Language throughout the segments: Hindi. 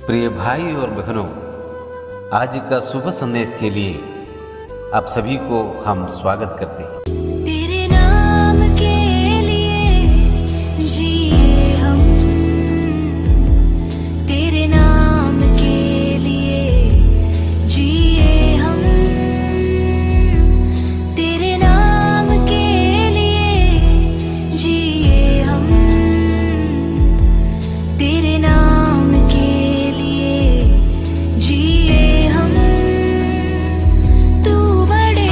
प्रिय भाई और बहनों, आज का शुभ संदेश के लिए आप सभी को हम स्वागत करते हैं। तेरे नाम के लिए जिए हम, तेरे नाम के लिए जिए हम, तेरे नाम के लिए जिए हम, तेरे नाम के लिए जिए हम। तू बड़े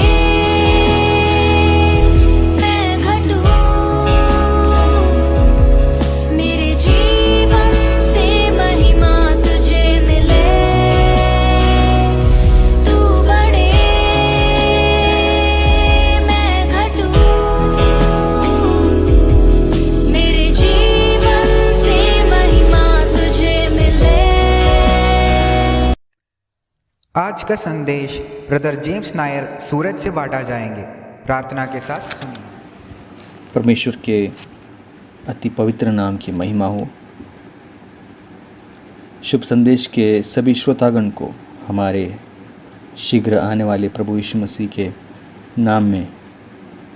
मैं घटूं, मेरे जीवन से महिमा तुझे मिले। तू बड़े मैं घटूं, मेरे जीवन से महिमा तुझे मिले। आज का संदेश ब्रदर जेम्स नायर सूरत से बांटा जाएंगे। प्रार्थना के साथ सुनिए। परमेश्वर के अति पवित्र नाम की महिमा हो। शुभ संदेश के सभी श्रोतागण को हमारे शीघ्र आने वाले प्रभु यीशु मसीह के नाम में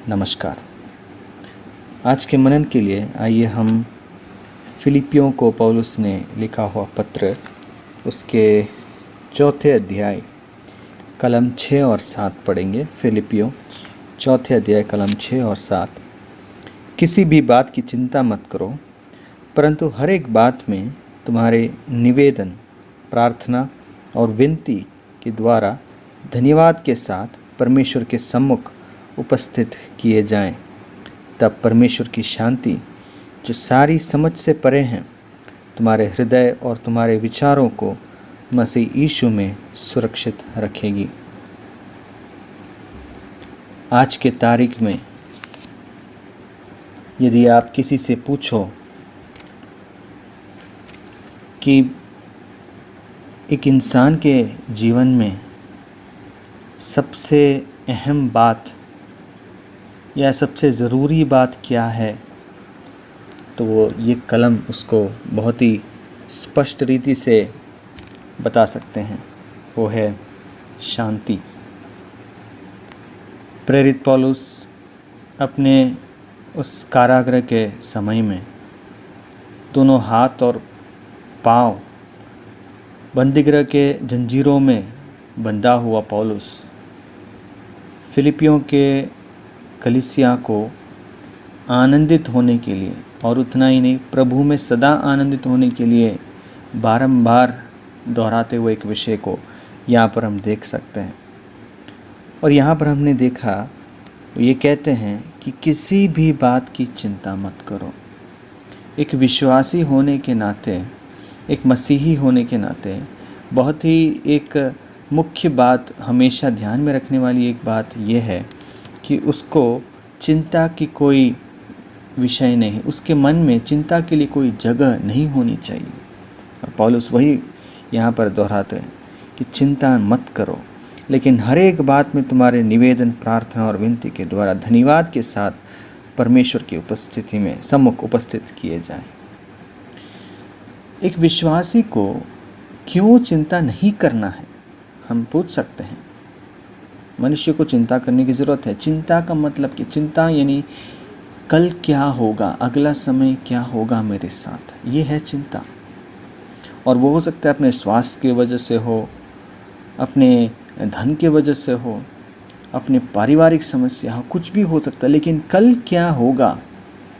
नमस्कार। आज के मनन के लिए आइए हम फिलिपियों को पौलुस ने लिखा हुआ पत्र, उसके 4 अध्याय कलम 6 और 7 पढ़ेंगे। फिलिपियों 4 अध्याय कलम 6 और 7। किसी भी बात की चिंता मत करो, परंतु हर एक बात में तुम्हारे निवेदन, प्रार्थना और विनती के द्वारा धन्यवाद के साथ परमेश्वर के सम्मुख उपस्थित किए जाएं। तब परमेश्वर की शांति, जो सारी समझ से परे हैं, तुम्हारे हृदय और तुम्हारे विचारों को मसीह यीशु में सुरक्षित रखेगी। आज के तारीख में यदि आप किसी से पूछो कि एक इंसान के जीवन में सबसे अहम बात या सबसे ज़रूरी बात क्या है, तो वो ये कलम उसको बहुत ही स्पष्ट रीति से बता सकते हैं। वो है शांति। प्रेरित पौलुस अपने उस कारागृह के समय में दोनों हाथ और पांव बंदीगृह के जंजीरों में बंधा हुआ पौलुस फिलिपियों के कलीसिया को आनंदित होने के लिए, और उतना ही नहीं, प्रभु में सदा आनंदित होने के लिए बारंबार दोहराते हुए एक विषय को यहाँ पर हम देख सकते हैं। और यहाँ पर हमने देखा, ये कहते हैं कि किसी भी बात की चिंता मत करो। एक विश्वासी होने के नाते, एक मसीही होने के नाते बहुत ही एक मुख्य बात, हमेशा ध्यान में रखने वाली एक बात यह है कि उसको चिंता की कोई विषय नहीं, उसके मन में चिंता के लिए कोई जगह नहीं होनी चाहिए। और पौलुस वही यहाँ पर दोहराते हैं कि चिंता मत करो, लेकिन हर एक बात में तुम्हारे निवेदन, प्रार्थना और विनती के द्वारा धन्यवाद के साथ परमेश्वर की उपस्थिति में सम्मुख उपस्थित किए जाएं। एक विश्वासी को क्यों चिंता नहीं करना है, हम पूछ सकते हैं। मनुष्य को चिंता करने की ज़रूरत है। चिंता का मतलब कि चिंता यानी कल क्या होगा, अगला समय क्या होगा मेरे साथ, ये है चिंता। और वो हो सकता है अपने स्वास्थ्य की वजह से हो, अपने धन की वजह से हो, अपने पारिवारिक समस्या हो, कुछ भी हो सकता है। लेकिन कल क्या होगा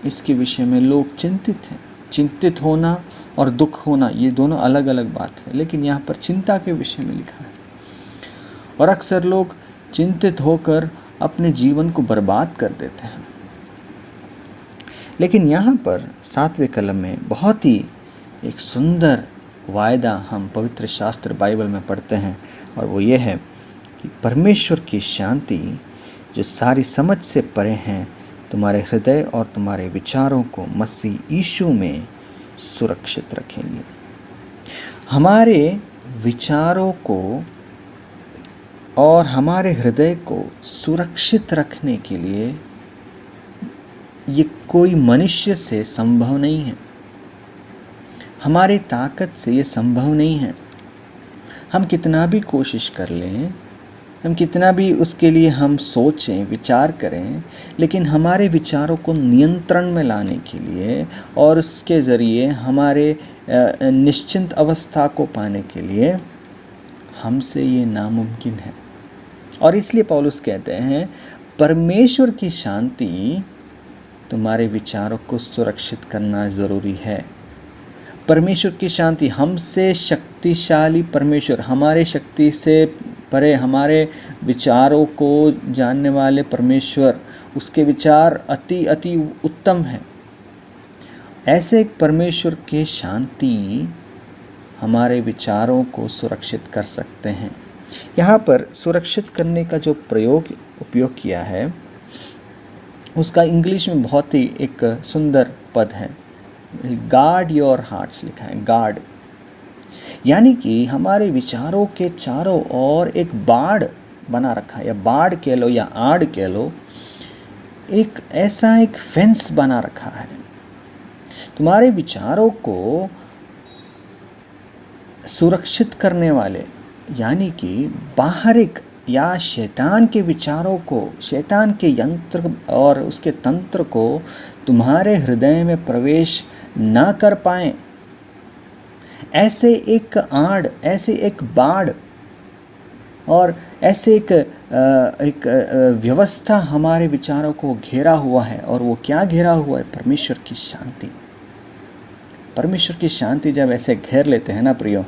इसके विषय में लोग चिंतित हैं। चिंतित होना और दुख होना, ये दोनों अलग अलग बात है, लेकिन यहाँ पर चिंता के विषय में लिखा है। और अक्सर लोग चिंतित होकर अपने जीवन को बर्बाद कर देते हैं। लेकिन यहाँ पर 7वें कलम में बहुत ही एक सुंदर वायदा हम पवित्र शास्त्र बाइबल में पढ़ते हैं, और वो ये है कि परमेश्वर की शांति, जो सारी समझ से परे हैं, तुम्हारे हृदय और तुम्हारे विचारों को मसीह यीशु में सुरक्षित रखेंगे। हमारे विचारों को और हमारे हृदय को सुरक्षित रखने के लिए ये कोई मनुष्य से संभव नहीं है। हमारी ताकत से ये संभव नहीं है। हम कितना भी कोशिश कर लें, हम कितना भी उसके लिए हम सोचें, विचार करें, लेकिन हमारे विचारों को नियंत्रण में लाने के लिए और उसके ज़रिए हमारे निश्चिंत अवस्था को पाने के लिए हमसे ये नामुमकिन है। और इसलिए पौलुस कहते हैं, परमेश्वर की शांति तुम्हारे विचारों को सुरक्षित करना ज़रूरी है। परमेश्वर की शांति, हमसे शक्तिशाली परमेश्वर, हमारे शक्ति से परे, हमारे विचारों को जानने वाले परमेश्वर, उसके विचार अति अति उत्तम है। ऐसे एक परमेश्वर के शांति हमारे विचारों को सुरक्षित कर सकते हैं। यहाँ पर सुरक्षित करने का जो उपयोग किया है, उसका इंग्लिश में बहुत ही एक सुंदर पद है, गार्ड योर हार्ट्स लिखा है, गार्ड। यानी कि हमारे विचारों के चारों ओर एक बाड़ बना रखा है, या बाड़ कह लो या आड़ कह लो, एक ऐसा एक फेंस बना रखा है। तुम्हारे विचारों को सुरक्षित करने वाले, यानी कि बाहरिक या शैतान के विचारों को, शैतान के यंत्र और उसके तंत्र को तुम्हारे हृदय में प्रवेश ना कर पाएं, ऐसे एक आड़, ऐसे एक बाड़ और ऐसे एक व्यवस्था हमारे विचारों को घेरा हुआ है। और वो क्या घेरा हुआ है? परमेश्वर की शांति। परमेश्वर की शांति जब ऐसे घेर लेते हैं ना प्रियो,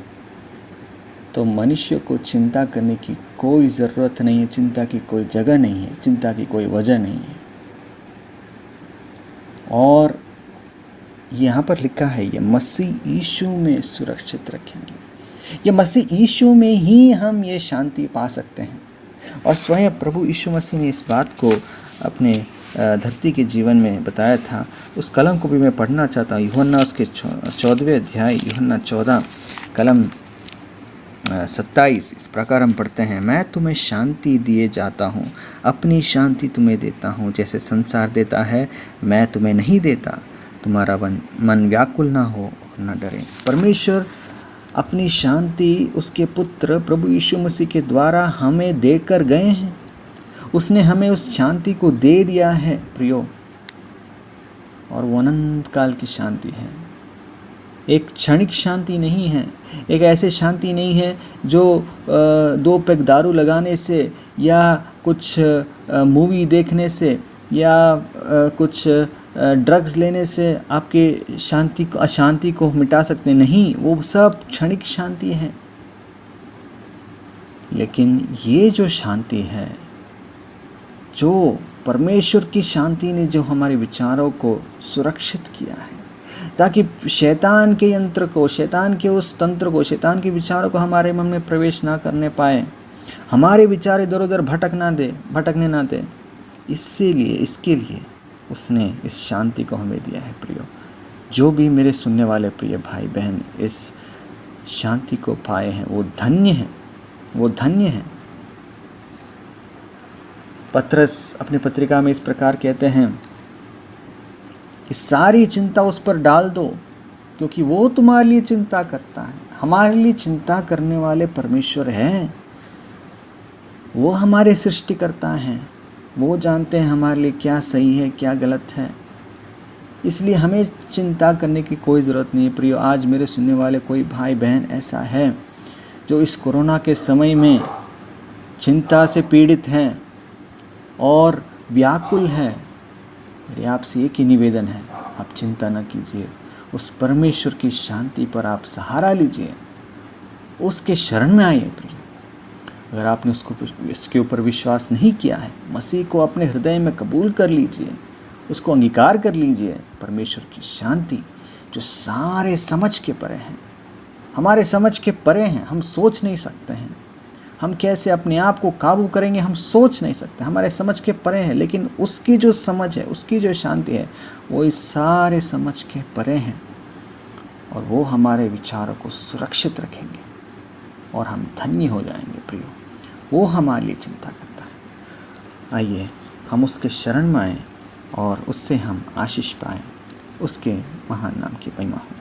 तो मनुष्य को चिंता करने की कोई ज़रूरत नहीं है, चिंता की कोई जगह नहीं है, चिंता की कोई वजह नहीं है। और यहाँ पर लिखा है, ये मसीह यीशु में सुरक्षित रखेंगे। ये मसीह यीशु में ही हम ये शांति पा सकते हैं। और स्वयं प्रभु यीशु मसीह ने इस बात को अपने धरती के जीवन में बताया था। उस कलम को भी मैं पढ़ना चाहता हूँ, यूहन्ना उसके 14वें अध्याय, यूहन्ना 14 कलम 27। इस प्रकार हम पढ़ते हैं, मैं तुम्हें शांति दिए जाता हूँ, अपनी शांति तुम्हें देता हूँ। जैसे संसार देता है, मैं तुम्हें नहीं देता। तुम्हारा मन व्याकुल ना हो और न डरे। परमेश्वर अपनी शांति उसके पुत्र प्रभु यीशु मसीह के द्वारा हमें देकर गए हैं। उसने हमें उस शांति को दे दिया है प्रियो, और वो अनंत काल की शांति है। एक क्षणिक शांति नहीं है, एक ऐसे शांति नहीं है जो 2 पैक दारू लगाने से या कुछ मूवी देखने से या कुछ ड्रग्स लेने से आपके अशांति को मिटा सकते नहीं। वो सब क्षणिक शांति है। लेकिन ये जो शांति है, जो परमेश्वर की शांति ने जो हमारे विचारों को सुरक्षित किया है, ताकि शैतान के यंत्र को, शैतान के उस तंत्र को, शैतान के विचारों को हमारे मन में प्रवेश ना करने पाए, हमारे विचार इधर उधर भटकने ना दे। इसके लिए उसने इस शांति को हमें दिया है प्रियो। जो भी मेरे सुनने वाले प्रिय भाई बहन इस शांति को पाए हैं, वो धन्य हैं, वो धन्य हैं। पत्रस अपनी पत्रिका में इस प्रकार कहते हैं कि सारी चिंता उस पर डाल दो, क्योंकि वो तुम्हारे लिए चिंता करता है। हमारे लिए चिंता करने वाले परमेश्वर हैं। वो हमारे सृष्टिकर्ता हैं। वो जानते हैं हमारे लिए क्या सही है, क्या गलत है। इसलिए हमें चिंता करने की कोई ज़रूरत नहीं है प्रियो। आज मेरे सुनने वाले कोई भाई बहन ऐसा है जो इस कोरोना के समय में चिंता से पीड़ित हैं और व्याकुल हैं, मेरे आपसे एक ही निवेदन है, आप चिंता न कीजिए। उस परमेश्वर की शांति पर आप सहारा लीजिए, उसके शरण में आइए प्रिय। अगर आपने इसके ऊपर विश्वास नहीं किया है, मसीह को अपने हृदय में कबूल कर लीजिए, उसको अंगीकार कर लीजिए। परमेश्वर की शांति जो सारे समझ के परे हैं, हमारे समझ के परे हैं। हम सोच नहीं सकते हैं, हम कैसे अपने आप को काबू करेंगे, हम सोच नहीं सकते, हमारे समझ के परे हैं। लेकिन उसकी जो समझ है, उसकी जो शांति है, वो इस सारे समझ के परे हैं, और वो हमारे विचारों को सुरक्षित रखेंगे और हम धन्य हो जाएंगे प्रियो। वो हमारे लिए चिंता करता है। आइए हम उसके शरण में आएँ और उससे हम आशीष पाएँ। उसके महान नाम की महिमा हो।